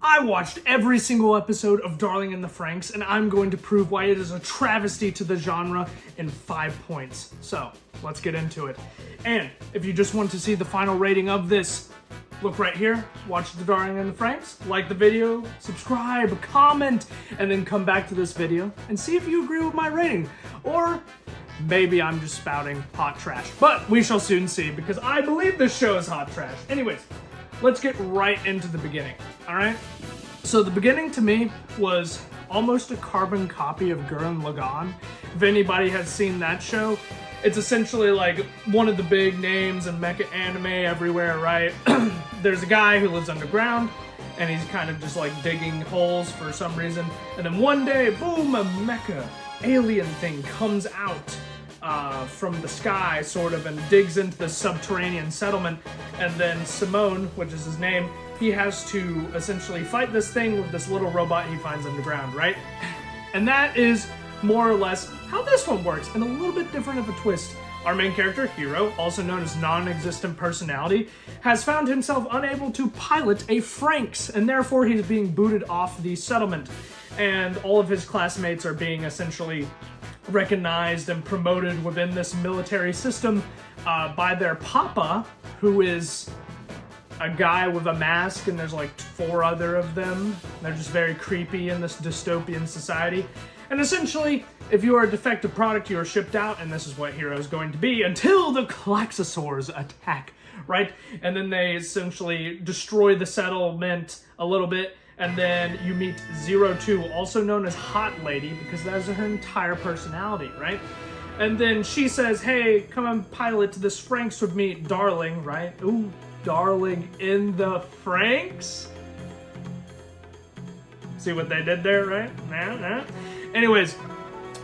I watched every single episode of Darling in the Franxx, and I'm going to prove why it is a travesty to the genre in 5 points. So, let's get into it. And if you just want to see the final rating of this, look right here, watch the Darling in the Franxx, like the video, subscribe, comment, and then come back to this video and see if you agree with my rating. Or maybe I'm just spouting hot trash. But we shall soon see, because I believe this show is hot trash. Anyways, let's get right into the beginning, all right? So the beginning to me was almost a carbon copy of Gurren Lagann. If anybody has seen that show, it's essentially like one of the big names in mecha anime everywhere, right? There's a guy who lives underground, and he's kind of just like digging holes for some reason. And then one day, boom, a mecha alien thing comes out from the sky, sort of, and digs into the subterranean settlement. And then Simone, which is his name, he has to essentially fight this thing with this little robot he finds underground, right? And that is more or less how this one works, and a little bit different of a twist. Our main character, Hiro, also known as non-existent personality, has found himself unable to pilot a Franxx, and therefore he's being booted off the settlement. And all of his classmates are being essentially recognized and promoted within this military system by their papa, who is a guy with a mask, and there's like 4 other of them. They're just very creepy in this dystopian society. And essentially, if you are a defective product, you are shipped out, and this is what Hiro is going to be until the Klaxosaurs attack, right? And then they essentially destroy the settlement a little bit, and then you meet 02, also known as Hot Lady, because that is her entire personality, right? And then she says, hey, come and pilot this Franxx with me, darling, right? Ooh, Darling in the Franxx? See what they did there, right? Nah. Anyways,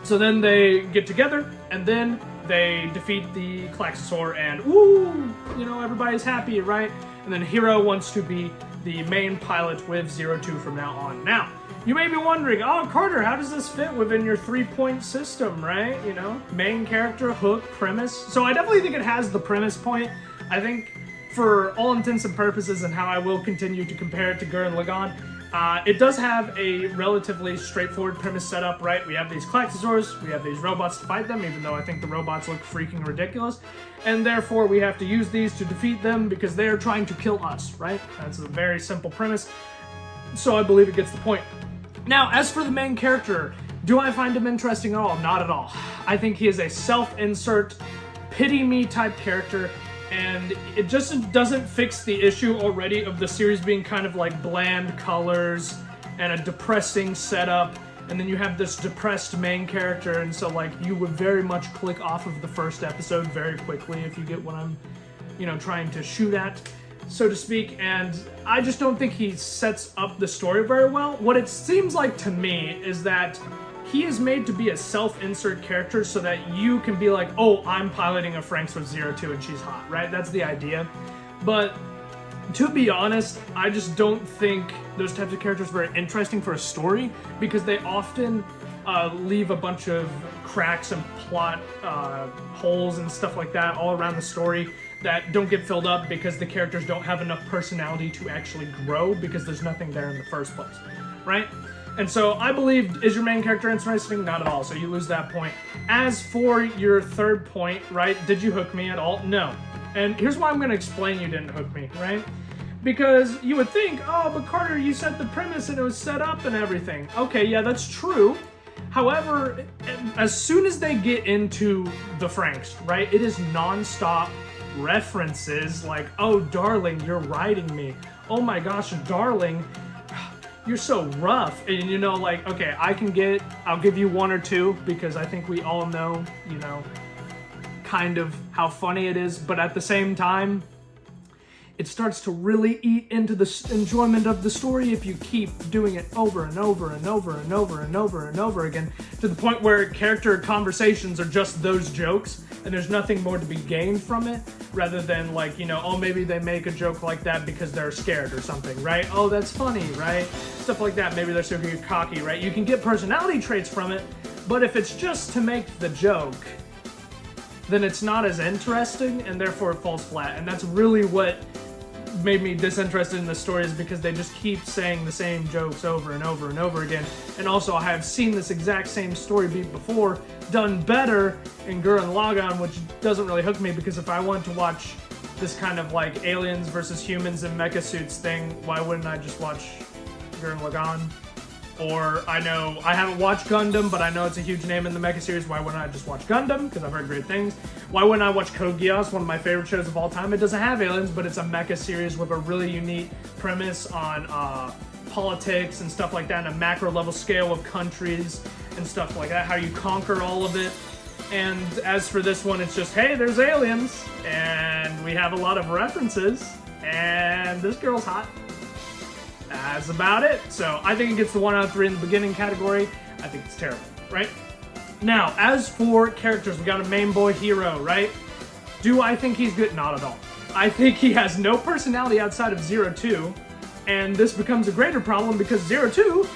so then they get together, and then they defeat the Klaxosaur, and woo, you know, everybody's happy, right? And then Hiro wants to be the main pilot with 02 from now on. Now, you may be wondering, oh, Carter, how does this fit within your 3-point system, right? You know, main character, hook, premise. So I definitely think it has the premise point. I think for all intents and purposes, and how I will continue to compare it to Gurren Lagann, it does have a relatively straightforward premise setup, right? We have these Klaxosaurs, we have these robots to fight them, even though I think the robots look freaking ridiculous, and therefore we have to use these to defeat them because they are trying to kill us, right? That's a very simple premise, so I believe it gets the point. Now, as for the main character, do I find him interesting at all? Not at all. I think he is a self-insert, pity-me type character, and it just doesn't fix the issue already of the series being kind of like bland colors and a depressing setup, and then you have this depressed main character, and so like you would very much click off of the first episode very quickly, if you get what I'm, you know, trying to shoot at, so to speak. And I just don't think he sets up the story very well. What it seems like to me is that he is made to be a self-insert character so that you can be like, oh, I'm piloting a Franxx with 02 and she's hot, right? That's the idea. But to be honest, I just don't think those types of characters are very interesting for a story, because they often leave a bunch of cracks and plot holes and stuff like that all around the story that don't get filled up because the characters don't have enough personality to actually grow, because there's nothing there in the first place, right? And so I believe, is your main character interesting? Not at all, so you lose that point. As for your third point, right, did you hook me at all? No. And here's why I'm going to explain you didn't hook me, right? Because you would think, oh, but Carter, you said the premise and it was set up and everything. Okay, yeah, that's true. However, as soon as they get into the Franxx, right, it is non-stop references like, oh, darling, you're riding me. Oh my gosh, darling, you're so rough. And you know, like, okay, I'll give you 1 or 2, because I think we all know, you know, kind of how funny it is, but at the same time, it starts to really eat into the enjoyment of the story if you keep doing it over and over and over and over and over and over again, to the point where character conversations are just those jokes, and there's nothing more to be gained from it, rather than like, you know, oh, maybe they make a joke like that because they're scared or something, right? Oh, that's funny, right? Stuff like that. Maybe they're super cocky, right? You can get personality traits from it, but if it's just to make the joke, then it's not as interesting, and therefore it falls flat. And that's really what made me disinterested in the story is because they just keep saying the same jokes over and over and over again. And also, I have seen this exact same story beat before, done better in Gurren Lagann, which doesn't really hook me, because if I want to watch this kind of like aliens versus humans in mecha suits thing, why wouldn't I just watch Gurren Lagann? Or I know I haven't watched Gundam, but I know it's a huge name in the mecha series. Why wouldn't I just watch Gundam? Because I've heard great things. Why wouldn't I watch Code Geass, one of my favorite shows of all time? It doesn't have aliens, but it's a mecha series with a really unique premise on politics and stuff like that, and a macro level scale of countries and stuff like that, how you conquer all of it. And as for this one, it's just, hey, there's aliens, and we have a lot of references, and this girl's hot. That's about it. So I think it gets the 1 out of 3 in the beginning category. I think it's terrible, right? Now, as for characters, we got a main boy hero, right? Do I think he's good? Not at all. I think he has no personality outside of 02, and this becomes a greater problem because 02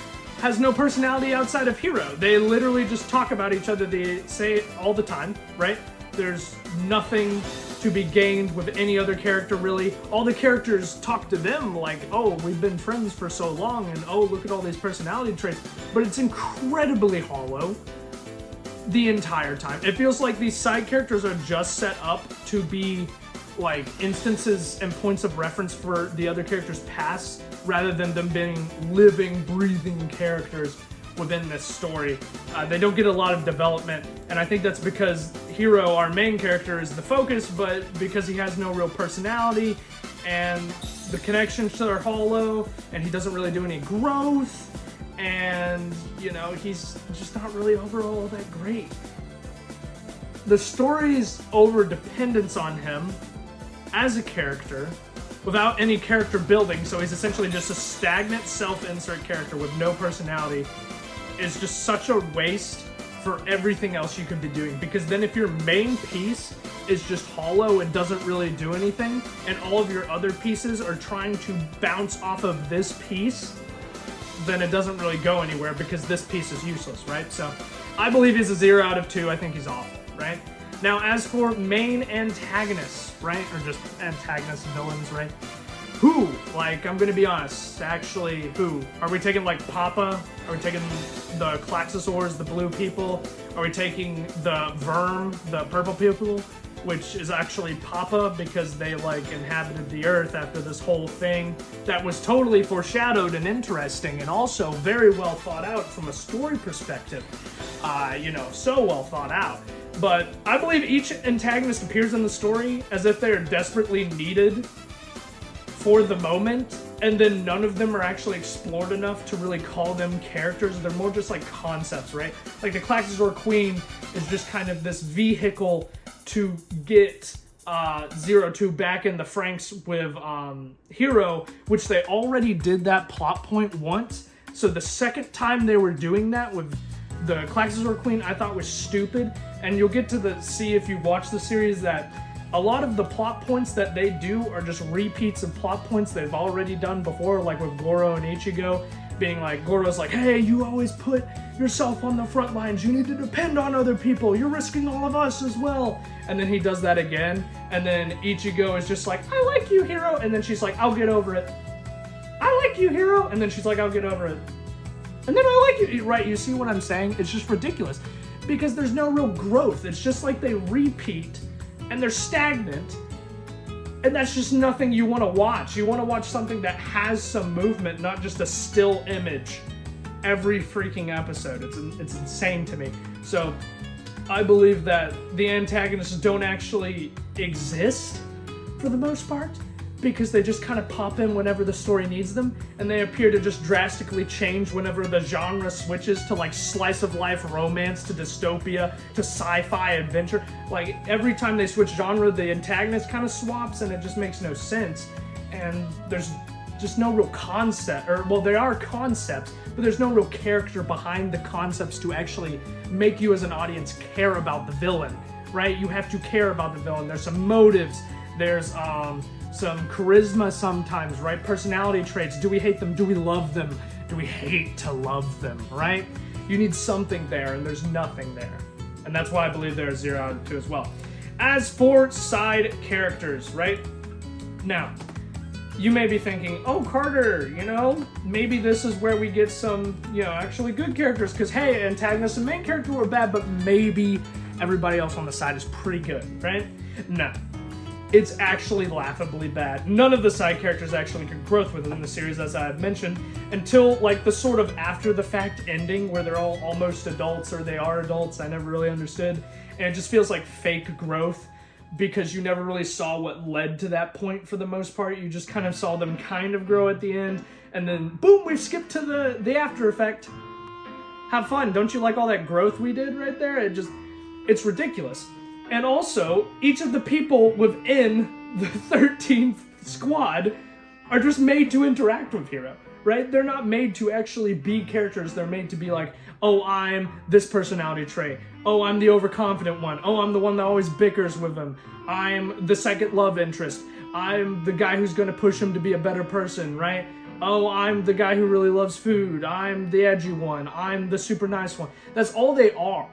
has no personality outside of Hero. They literally just talk about each other. They say it all the time, right? There's nothing to be gained with any other character, really. All the characters talk to them like, oh, we've been friends for so long, and oh, look at all these personality traits. But it's incredibly hollow the entire time. It feels like these side characters are just set up to be like instances and points of reference for the other characters' past, rather than them being living, breathing characters within this story. They don't get a lot of development, and I think that's because Hero, our main character, is the focus, but because he has no real personality, and the connections are hollow, and he doesn't really do any growth, and, you know, he's just not really overall that great. The story's over-dependence on him as a character, without any character building, so he's essentially just a stagnant self-insert character with no personality, is just such a waste for everything else you could be doing. Because then if your main piece is just hollow and doesn't really do anything, and all of your other pieces are trying to bounce off of this piece, then it doesn't really go anywhere because this piece is useless, right? So I believe he's a 0 out of 2. I think he's awful, right? Now, as for main antagonists, right? Or just antagonist villains, right? Who? Like, I'm gonna be honest, actually, who? Are we taking, like, Papa? Are we taking the Klaxosaurs, the blue people? Are we taking the Verm, the purple people? Which is actually Papa, because they, like, inhabited the Earth after this whole thing that was totally foreshadowed and interesting, and also very well thought out from a story perspective. You know, so well thought out. But I believe each antagonist appears in the story as if they are desperately needed for the moment, and then none of them are actually explored enough to really call them characters. They're more just like concepts, right? Like the Klaxosaur Queen is just kind of this vehicle to get 02 back in the Franxx with Hero, which they already did that plot point once. So the second time they were doing that with the Klaxosaur Queen, I thought was stupid. And you'll get to see if you watch the series that a lot of the plot points that they do are just repeats of plot points they've already done before, like with Goro and Ichigo, being like, Goro's like, hey, you always put yourself on the front lines, you need to depend on other people, you're risking all of us as well. And then he does that again, and then Ichigo is just like, I like you, Hero, and then she's like, I'll get over it. I like you, Hero, and then she's like, I'll get over it. And then I like you, right? You see what I'm saying? It's just ridiculous, because there's no real growth. It's just like they repeat, and they're stagnant, and that's just nothing you want to watch. You want to watch something that has some movement, not just a still image every freaking episode. It's insane to me. So I believe that the antagonists don't actually exist for the most part, because they just kind of pop in whenever the story needs them, and they appear to just drastically change whenever the genre switches to like slice of life romance to dystopia to sci-fi adventure. Like every time they switch genre, the antagonist kind of swaps, and it just makes no sense. And there's just no real concept, or well, there are concepts, but there's no real character behind the concepts to actually make you as an audience care about the villain, right? You have to care about the villain. There's some motives. There's some charisma sometimes, right? Personality traits. Do we hate them? Do we love them? Do we hate to love them, right? You need something there, and there's nothing there. And that's why I believe they're a 0 out of 2 as well. As for side characters, right? Now, you may be thinking, oh, Carter, you know, maybe this is where we get some, you know, actually good characters, because, hey, antagonist and main character were bad, but maybe everybody else on the side is pretty good, right? No. It's actually laughably bad. None of the side characters actually get growth within the series, as I had mentioned, until, like, the sort of after-the-fact ending where they're all almost adults, or they are adults. I never really understood. And it just feels like fake growth, because you never really saw what led to that point for the most part. You just kind of saw them kind of grow at the end, and then, boom, we've skipped to the after effect. Have fun. Don't you like all that growth we did right there? It's ridiculous. And also, each of the people within the 13th squad are just made to interact with Hiro, right? They're not made to actually be characters. They're made to be like, oh, I'm this personality trait. Oh, I'm the overconfident one. Oh, I'm the one that always bickers with him. I'm the second love interest. I'm the guy who's going to push him to be a better person, right? Oh, I'm the guy who really loves food. I'm the edgy one. I'm the super nice one. That's all they are.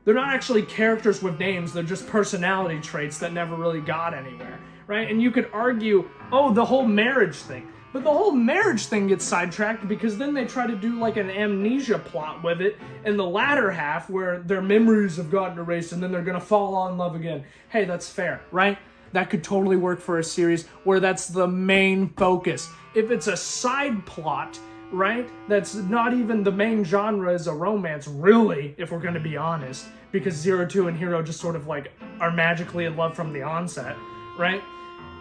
They're not actually characters with names. They're just personality traits that never really got anywhere, right? And you could argue, oh, the whole marriage thing. But the whole marriage thing gets sidetracked because then they try to do like an amnesia plot with it in the latter half where their memories have gotten erased and then they're going to fall in love again. Hey, that's fair, right? That could totally work for a series where that's the main focus. If it's a side plot, right, that's not even the main genre is a romance, really, if we're going to be honest, because 02 and Hiro just sort of like are magically in love from the onset, right?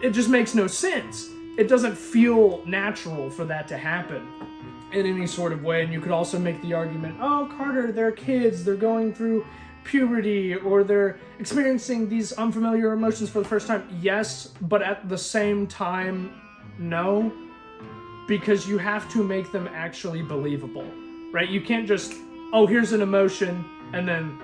It just makes no sense. It doesn't feel natural for that to happen in any sort of way. And you could also make the argument, oh, Carter, they're kids, they're going through puberty, or they're experiencing these unfamiliar emotions for the first time. Yes, but at the same time, no, because you have to make them actually believable, right? You can't just, oh, here's an emotion, and then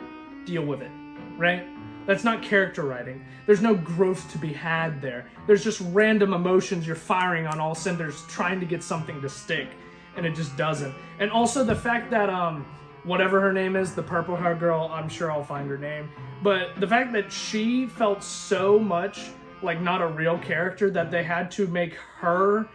deal with it, right? That's not character writing. There's no growth to be had there. There's just random emotions you're firing on all cylinders trying to get something to stick, and it just doesn't. And also the fact that, whatever her name is, the purple hair girl, I'm sure I'll find her name, but the fact that she felt so much like not a real character that they had to make her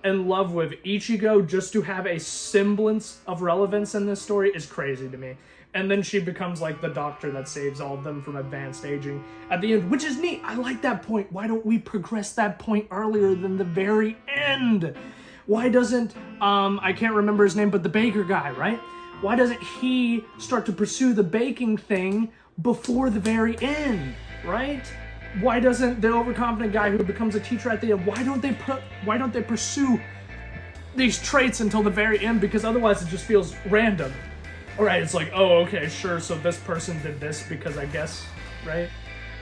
in love with Ichigo just to have a semblance of relevance in this story is crazy to me. And then she becomes like the doctor that saves all of them from advanced aging at the end, which is neat. I like that point. Why don't we progress that point earlier than the very end? Why doesn't, I can't remember his name, but the baker guy, right? Why doesn't he start to pursue the baking thing before the very end, right? Why doesn't the overconfident guy who becomes a teacher at the end, why don't they pursue these traits until the very end? Because otherwise it just feels random. All right, it's like, oh, okay, sure, so this person did this because I guess, right?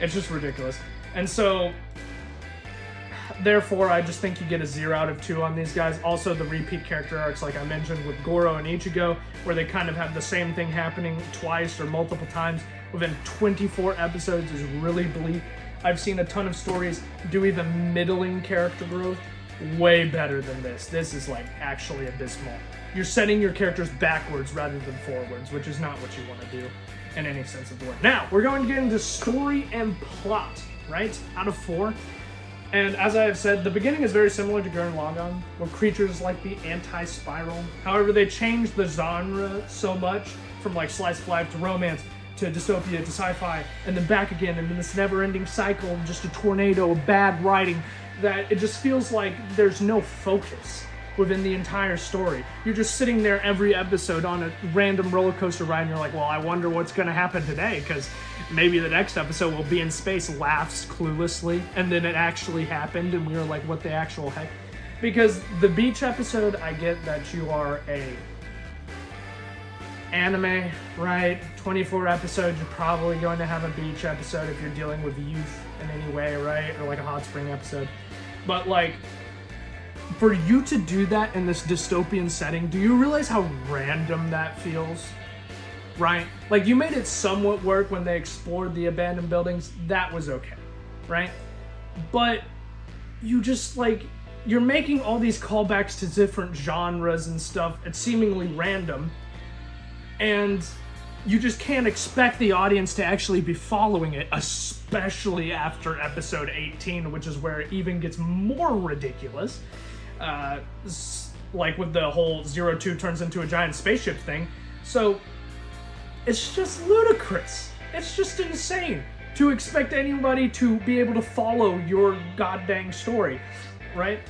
It's just ridiculous. And so, therefore, I just think you get a 0 out of 2 on these guys. Also, the repeat character arcs, like I mentioned, with Goro and Ichigo, where they kind of have the same thing happening twice or multiple times within 24 episodes is really bleak. I've seen a ton of stories do even middling character growth way better than this. This is, like, actually abysmal. You're setting your characters backwards rather than forwards, which is not what you want to do in any sense of the word. Now, we're going to get into story and plot, right? Out of 4. And as I have said, the beginning is very similar to Gurren Lagann, where creatures like the anti-spiral. However, they changed the genre so much from like slice of life to romance to dystopia to sci-fi, and then back again, and then this never-ending cycle of just a tornado of bad writing, that it just feels like there's no focus within the entire story. You're just sitting there every episode on a random roller coaster ride and you're like, well, I wonder what's going to happen today, because maybe the next episode will be in space, laughs cluelessly, and then it actually happened and we were like, what the actual heck? Because the beach episode, I get that you are a anime, right? 24 episodes, you're probably going to have a beach episode if you're dealing with youth in any way, right? Or like a hot spring episode. But like, for you to do that in this dystopian setting, do you realize how random that feels? Right? Like, you made it somewhat work when they explored the abandoned buildings. That was okay, right? But you just, like, you're making all these callbacks to different genres and stuff. It's seemingly random. And you just can't expect the audience to actually be following it, especially after episode 18, which is where it even gets more ridiculous. Like with the whole 02 turns into a giant spaceship thing. So it's just ludicrous. It's just insane to expect anybody to be able to follow your goddamn story, right?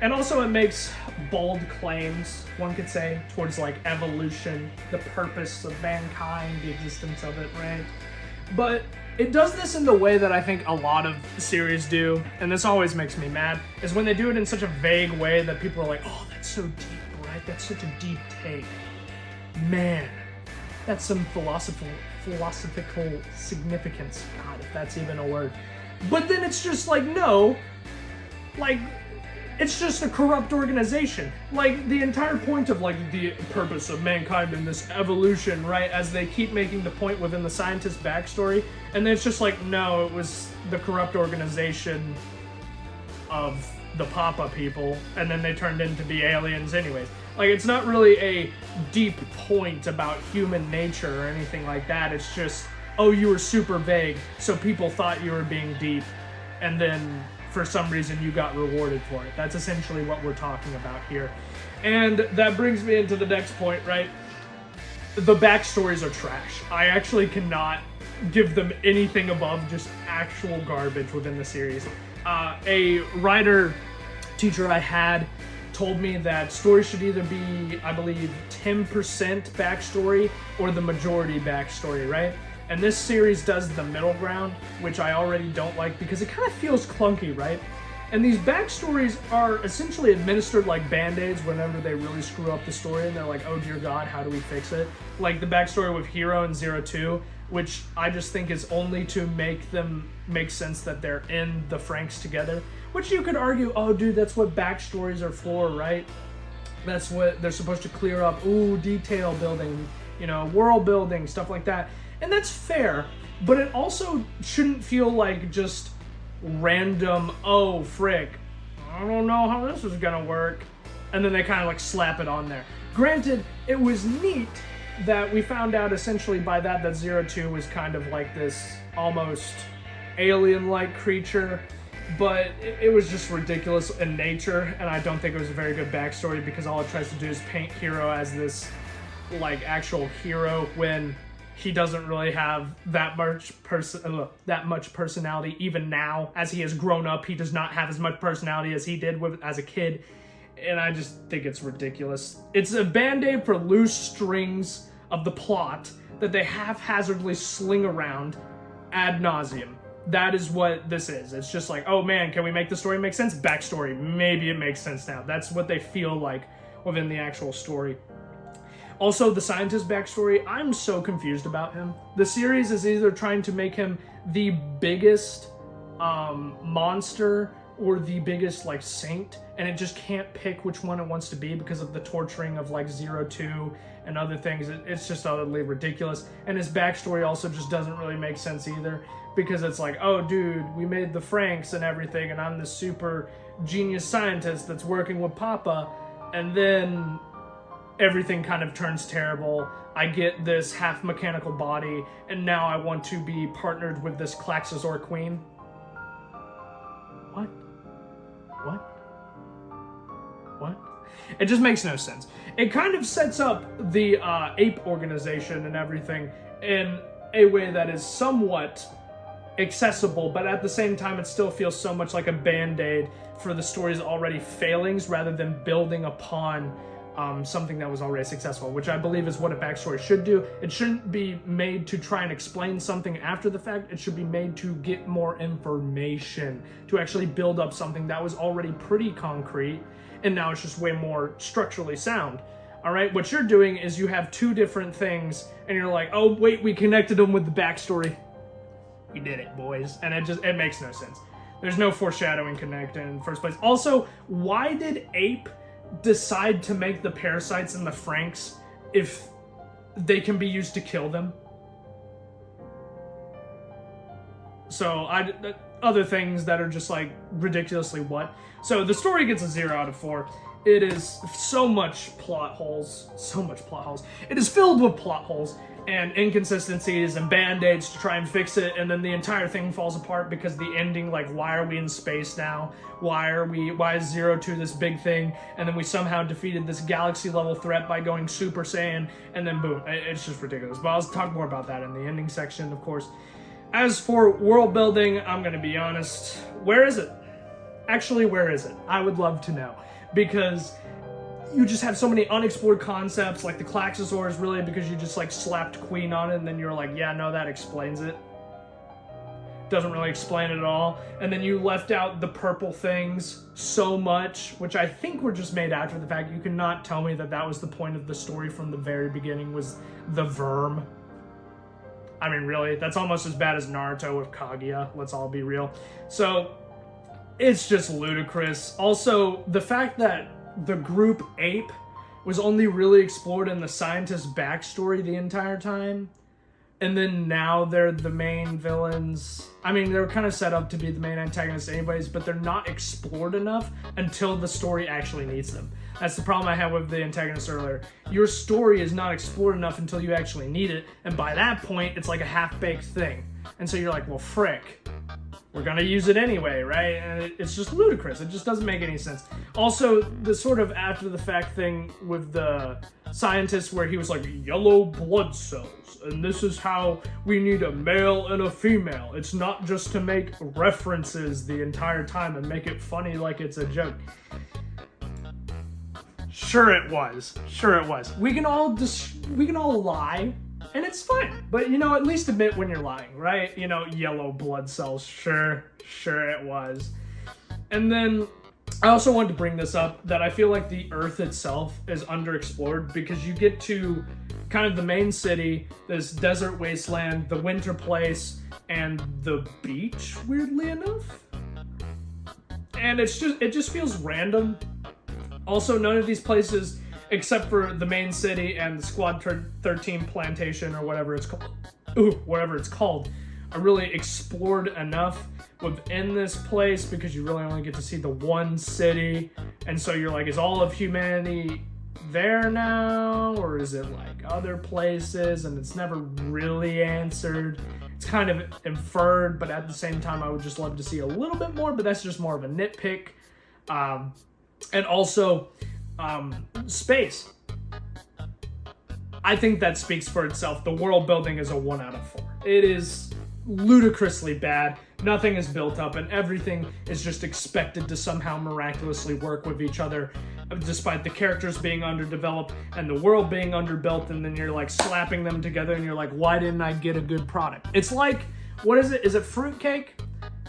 And also it makes bold claims, one could say, towards like evolution, the purpose of mankind, the existence of it, right? But it does this in the way that I think a lot of series do, and this always makes me mad, is when they do it in such a vague way that people are like, oh, that's so deep, right? That's such a deep take. Man, that's some philosophical significance. God, if that's even a word. But then it's just like, no, like, it's just a corrupt organization. Like, the entire point of, like, the purpose of mankind in this evolution, right, as they keep making the point within the scientist's backstory, and then it's just like, no, it was the corrupt organization of the Papa people, and then they turned into the aliens anyways. Like, it's not really a deep point about human nature or anything like that. It's just, oh, you were super vague, so people thought you were being deep, and then for some reason you got rewarded for it. That's essentially what we're talking about here. And that brings me into the next point, right? The backstories are trash. I actually cannot give them anything above just actual garbage within the series. A writer teacher I had told me that stories should either be, I believe, 10% backstory or the majority backstory, right? And this series does the middle ground, which I already don't like because it kind of feels clunky, right? And these backstories are essentially administered like band-aids whenever they really screw up the story and they're like, oh dear God, how do we fix it? Like the backstory with Hero and 02, which I just think is only to make them make sense that they're in the Franxx together, which you could argue, oh dude, that's what backstories are for, right? That's what they're supposed to clear up. Ooh, detail building, you know, world building, stuff like that. And that's fair, but it also shouldn't feel like just random, oh, frick, I don't know how this is gonna work. And then they kind of like slap it on there. Granted, it was neat that we found out essentially by that 02 was kind of like this almost alien-like creature, but it was just ridiculous in nature, and I don't think it was a very good backstory because all it tries to do is paint Hero as this like actual hero when he doesn't really have that much personality even now. As he has grown up, he does not have as much personality as he did as a kid, and I just think it's ridiculous. It's a band-aid for loose strings of the plot that they haphazardly sling around ad nauseum. That is what this is. It's just like, oh man, can we make the story make sense? Backstory, maybe it makes sense now. That's what they feel like within the actual story. Also, the scientist backstory, I'm so confused about him. The series is either trying to make him the biggest monster or the biggest like saint, and it just can't pick which one it wants to be because of the torturing of like 02 and other things. It's just utterly ridiculous. And his backstory also just doesn't really make sense either, because it's like, oh dude, we made the Franxx and everything, and I'm this super genius scientist that's working with Papa, and then everything kind of turns terrible. I get this half mechanical body, and now I want to be partnered with this Klaxazor queen. What? It just makes no sense. It kind of sets up the ape organization and everything in a way that is somewhat accessible, but at the same time it still feels so much like a band-aid for the story's already failings rather than building upon something that was already successful, which I believe is what a backstory should do. It shouldn't be made to try and explain something after the fact. It should be made to get more information, to actually build up something that was already pretty concrete, and now it's just way more structurally sound. All right, what you're doing is you have two different things, and you're like, oh wait, we connected them with the backstory. We did it, boys. And it makes no sense. There's no foreshadowing connected in the first place. Also, why did Ape decide to make the parasites in the Franxx if they can be used to kill them? So, other things that are just like ridiculously what. So the story gets a 0 out of 4. It is so much plot holes. So much plot holes. It is filled with plot holes and inconsistencies and band-aids to try and fix it, and then the entire thing falls apart because the ending, like, why are we in space now? Why is Zero Two this big thing? And then we somehow defeated this galaxy-level threat by going Super Saiyan, and then boom. It's just ridiculous. But I'll talk more about that in the ending section, of course. As for world building, I'm gonna be honest. Where is it? Actually, where is it? I would love to know. Because you just have so many unexplored concepts, like the Klaxosaurs, really, because you just, like, slapped Queen on it, and then you're like, yeah, no, that explains it. Doesn't really explain it at all. And then you left out the purple things so much, which I think were just made after the fact. You cannot tell me that that was the point of the story from the very beginning, was the Verm. I mean, really, that's almost as bad as Naruto with Kaguya, let's all be real. So, it's just ludicrous. Also, the fact that the group Ape was only really explored in the scientist's backstory the entire time, and then now they're the main villains. I mean, they were kind of set up to be the main antagonists anyways, but they're not explored enough until the story actually needs them. That's the problem I had with the antagonist earlier. Your story is not explored enough until you actually need it, and by that point, it's like a half-baked thing. And so you're like, well, frick. We're gonna use it anyway, right? And it's just ludicrous. It just doesn't make any sense. Also, the sort of after-the-fact thing with the scientist where he was like, yellow blood cells, and this is how we need a male and a female. It's not just to make references the entire time and make it funny like it's a joke. Sure it was. Sure it was. We can all lie. And it's fine, but you know, at least admit when you're lying, right? You know, yellow blood cells, sure it was. And then I also wanted to bring this up, that I feel like the Earth itself is underexplored, because you get to kind of the main city, this desert wasteland, the winter place, and the beach, weirdly enough. And it just feels random. Also, none of these places, except for the main city and the Squad 13 plantation, or whatever it's called, are really explored enough within this place, because you really only get to see the one city. And so you're like, is all of humanity there now, or is it like other places? And it's never really answered. It's kind of inferred, but at the same time, I would just love to see a little bit more, but that's just more of a nitpick. And also, space. I think that speaks for itself. The world building is a 1 out of 4. It is ludicrously bad. Nothing is built up, and everything is just expected to somehow miraculously work with each other, despite the characters being underdeveloped and the world being underbuilt, and then you're like slapping them together and you're like, why didn't I get a good product? It's like, what is it? Is it fruitcake?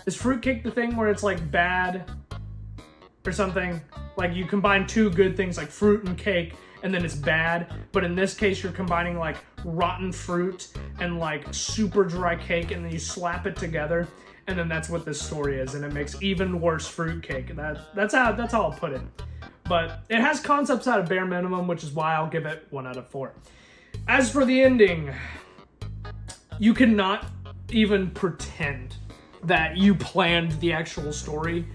Is fruitcake the thing where it's like bad or something? Like you combine two good things like fruit and cake, and then it's bad. But in this case, you're combining like rotten fruit and like super dry cake, and then you slap it together, and then that's what this story is, and it makes even worse fruitcake. That's how I'll put it. But it has concepts at a bare minimum, which is why I'll give it 1 out of 4. As for the ending, you cannot even pretend that you planned the actual story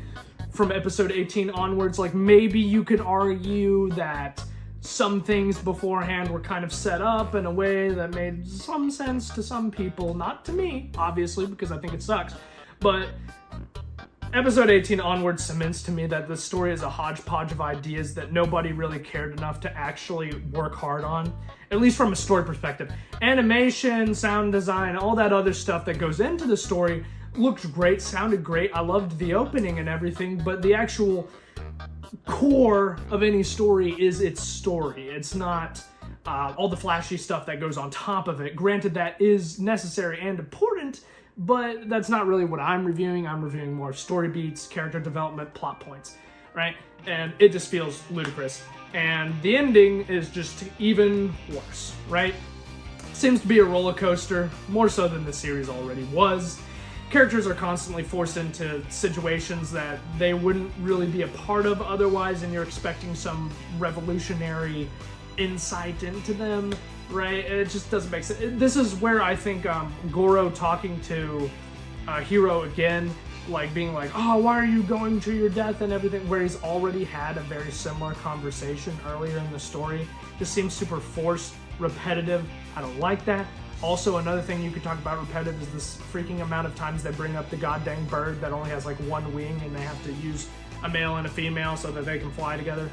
from episode 18 onwards. Like, maybe you could argue that some things beforehand were kind of set up in a way that made some sense to some people, not to me, obviously, because I think it sucks. But episode 18 onwards cements to me that the story is a hodgepodge of ideas that nobody really cared enough to actually work hard on, at least from a story perspective. Animation, sound design, all that other stuff that goes into the story looked great, sounded great. I loved the opening and everything, but the actual core of any story is its story. It's not all the flashy stuff that goes on top of it. Granted, that is necessary and important, but that's not really what I'm reviewing. I'm reviewing more story beats, character development, plot points, right? And it just feels ludicrous. And the ending is just even worse, right? Seems to be a roller coaster, more so than the series already was. Characters are constantly forced into situations that they wouldn't really be a part of otherwise, and you're expecting some revolutionary insight into them, right? It just doesn't make sense. This is where I think Goro talking to Hiro again like being like, oh, why are you going to your death and everything, where he's already had a very similar conversation earlier in the story. Just seems super forced, repetitive. I don't like that. Also, another thing you could talk about repetitive is this freaking amount of times they bring up the goddamn bird that only has like one wing and they have to use a male and a female so that they can fly together.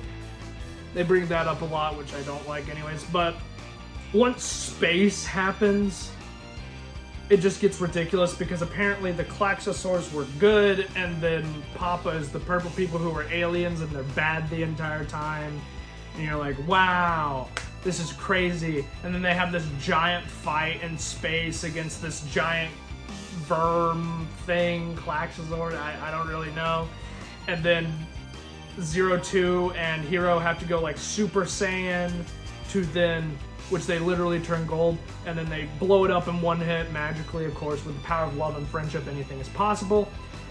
They bring that up a lot, which I don't like anyways. But once space happens, it just gets ridiculous because apparently the Klaxosaurs were good, and then Papa is the purple people who were aliens and they're bad the entire time. And you're like, wow, this is crazy. And then they have this giant fight in space against this giant verm thing, Klaxosaur, I don't really know. And then 02 and Hero have to go like Super Saiyan to then, which they literally turn gold, and then they blow it up in one hit magically, of course, with the power of love and friendship, anything is possible.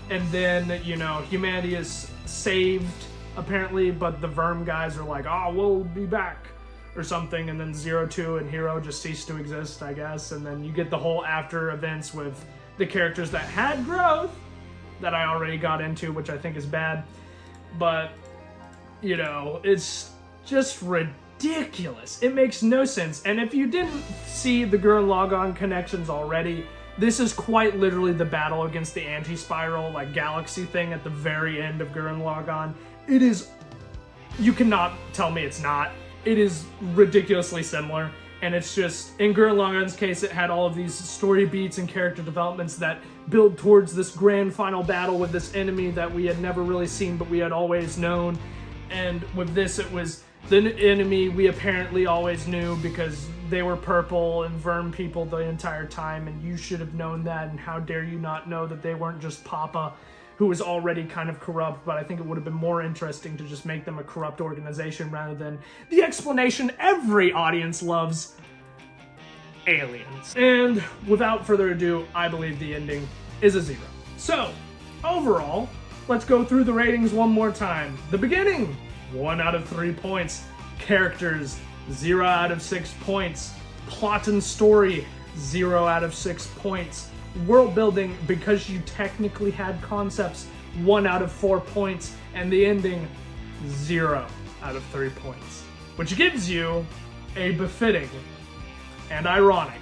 And then, you know, humanity is saved, apparently, but the Verm guys are like, oh, we'll be back, or something, and then 02 and Hero just cease to exist, I guess, and then you get the whole after events with the characters that had growth, that I already got into, which I think is bad, but, you know, it's just ridiculous. It makes no sense. And if you didn't see the Gurren Lagann connections already, this is quite literally the battle against the anti-spiral like galaxy thing at the very end of Gurren Lagann. It is, you cannot tell me it's not. It is ridiculously similar, and it's just, in Gurren Lagann's case, it had all of these story beats and character developments that build towards this grand final battle with this enemy that we had never really seen but we had always known. And with this, it was the enemy we apparently always knew because they were purple and Verm people the entire time, and you should have known that, and how dare you not know that they weren't just Papa, who was already kind of corrupt. But I think it would have been more interesting to just make them a corrupt organization rather than the explanation every audience loves: aliens. And without further ado, I believe the ending is a 0. So, overall, let's go through the ratings one more time. The beginning, 1 out of 3 points. Characters, 0 out of 6 points. Plot and story, 0 out of 6 points. World building, because you technically had concepts, 1 out of 4 points. And the ending, 0 out of 3 points. Which gives you a befitting and ironic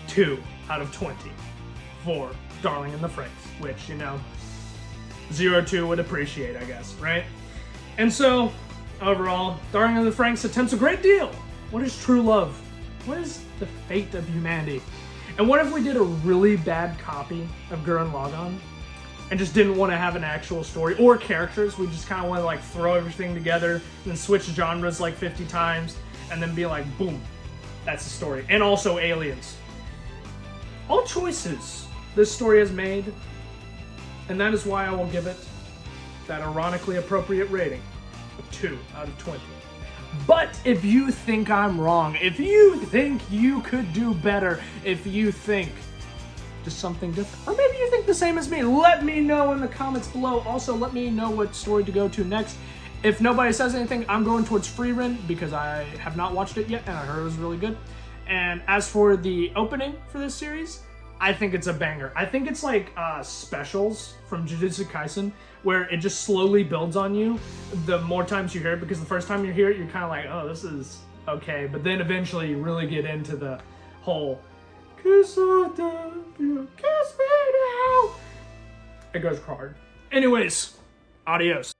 2 out of 20 for Darling in the Franxx, which, you know, 02 would appreciate, I guess, right? And so, overall, Darling in the Franxx attempts a great deal. What is true love? What is the fate of humanity? And what if we did a really bad copy of Gurren Lagann and just didn't want to have an actual story or characters? We just kind of want to like throw everything together and then switch genres like 50 times and then be like, boom, that's the story. And also aliens. All choices this story has made, and that is why I will give it that ironically appropriate rating of 2 out of 20. But if you think I'm wrong, if you think you could do better, if you think just something different, or maybe you think the same as me, let me know in the comments below. Also, let me know what story to go to next. If nobody says anything, I'm going towards Frieren because I have not watched it yet and I heard it was really good. And as for the opening for this series, I think it's a banger. I think it's like specials from Jujutsu Kaisen, where it just slowly builds on you the more times you hear it, because the first time you hear it, you're kind of like, oh, this is okay. But then eventually you really get into the whole, kiss me now. It goes hard. Anyways, adios.